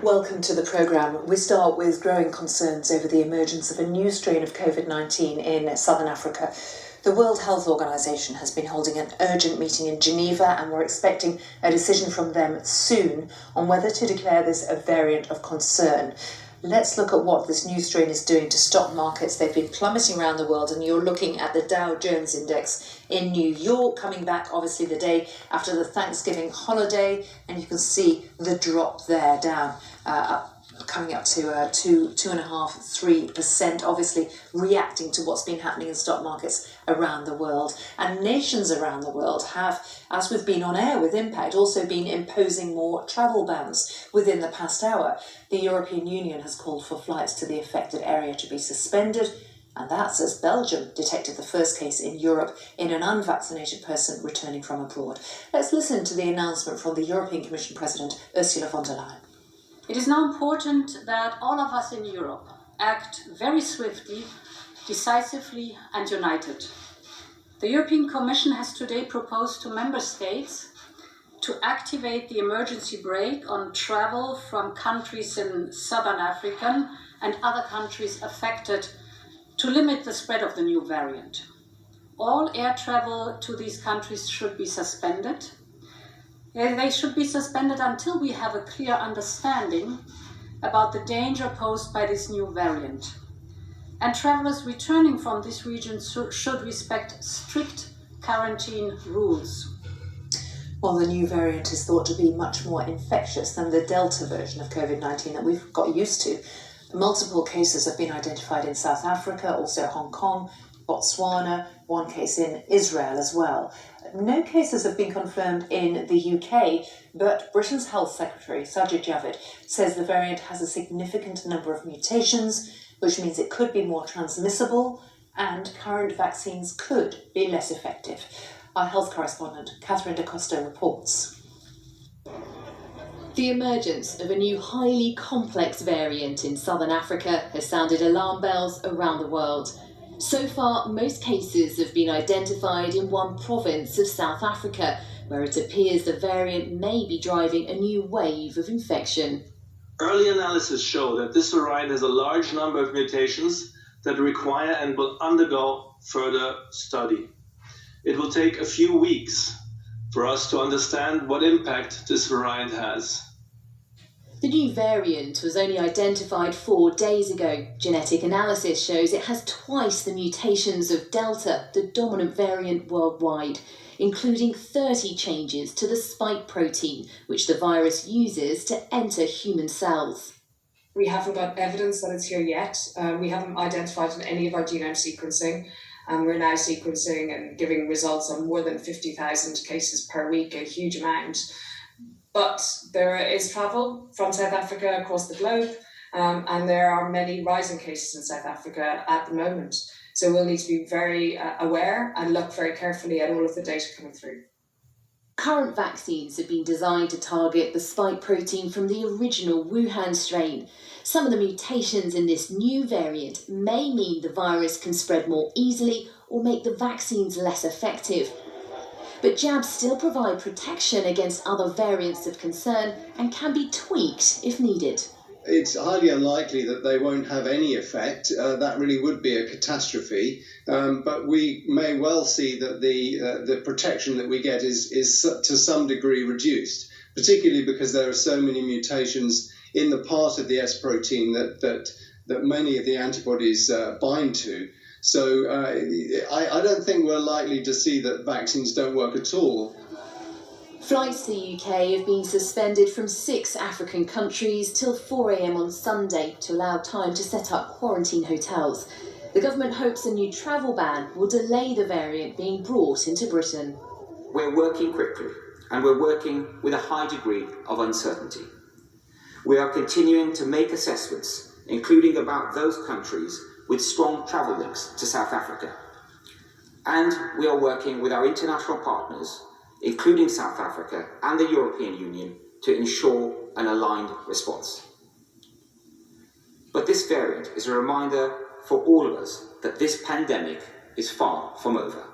Welcome to the programme. We start with growing concerns over the emergence of a new strain of COVID-19 in southern Africa. The World Health Organization has been holding an urgent meeting in Geneva, and we're expecting a decision from them soon on whether to declare this a variant of concern. Let's look at what this new strain is doing to stock markets. They've been plummeting around the world, and you're looking at the Dow Jones Index in New York, coming back obviously the day after the Thanksgiving holiday, and you can see the drop there down, coming up to 2.5–3%, obviously reacting to what's been happening in stock markets around the world. And nations around the world have, as we've been on air with Impact, also been imposing more travel bans within the past hour. The European Union has called for flights to the affected area to be suspended, and that's as Belgium detected the first case in Europe in an unvaccinated person returning from abroad. Let's listen to the announcement from the European Commission President Ursula von der Leyen. It is now important that all of us in Europe act very swiftly, decisively and united. The European Commission has today proposed to Member States to activate the emergency brake on travel from countries in southern Africa and other countries affected to limit the spread of the new variant. All air travel to these countries should be suspended. They should be suspended until we have a clear understanding about the danger posed by this new variant. And travellers returning from this region should respect strict quarantine rules. Well, the new variant is thought to be much more infectious than the Delta version of COVID-19 that we've got used to. Multiple cases have been identified in South Africa, also Hong Kong, Botswana, one case in Israel as well. No cases have been confirmed in the UK, but Britain's Health Secretary, Sajid Javid, says the variant has a significant number of mutations, which means it could be more transmissible and current vaccines could be less effective. Our health correspondent, Catherine Da Costa, reports. The emergence of a new highly complex variant in southern Africa has sounded alarm bells around the world. So far, most cases have been identified in one province of South Africa, where it appears the variant may be driving a new wave of infection. Early analysis show that this variant has a large number of mutations that require and will undergo further study. It will take a few weeks for us to understand what impact this variant has. The new variant was only identified 4 days ago. Genetic analysis shows it has twice the mutations of Delta, the dominant variant worldwide, including 30 changes to the spike protein, which the virus uses to enter human cells. We haven't got evidence that it's here yet. We haven't identified in any of our genome sequencing. We're now sequencing and giving results on more than 50,000 cases per week, a huge amount. But there is travel from South Africa across the globe, and there are many rising cases in South Africa at the moment. So we'll need to be very aware and look very carefully at all of the data coming through. Current vaccines have been designed to target the spike protein from the original Wuhan strain. Some of the mutations in this new variant may mean the virus can spread more easily or make the vaccines less effective. But jabs still provide protection against other variants of concern and can be tweaked if needed. It's highly unlikely that they won't have any effect. That really would be a catastrophe. But we may well see that the protection that we get is to some degree reduced, particularly because there are so many mutations in the part of the S protein that many of the antibodies bind to. So I don't think we're likely to see that vaccines don't work at all. Flights to the UK have been suspended from 6 African countries till 4 a.m. on Sunday to allow time to set up quarantine hotels. The government hopes a new travel ban will delay the variant being brought into Britain. We're working quickly, and we're working with a high degree of uncertainty. We are continuing to make assessments, including about those countries with strong travel links to South Africa. And we are working with our international partners, including South Africa and the European Union, to ensure an aligned response. But this variant is a reminder for all of us that this pandemic is far from over.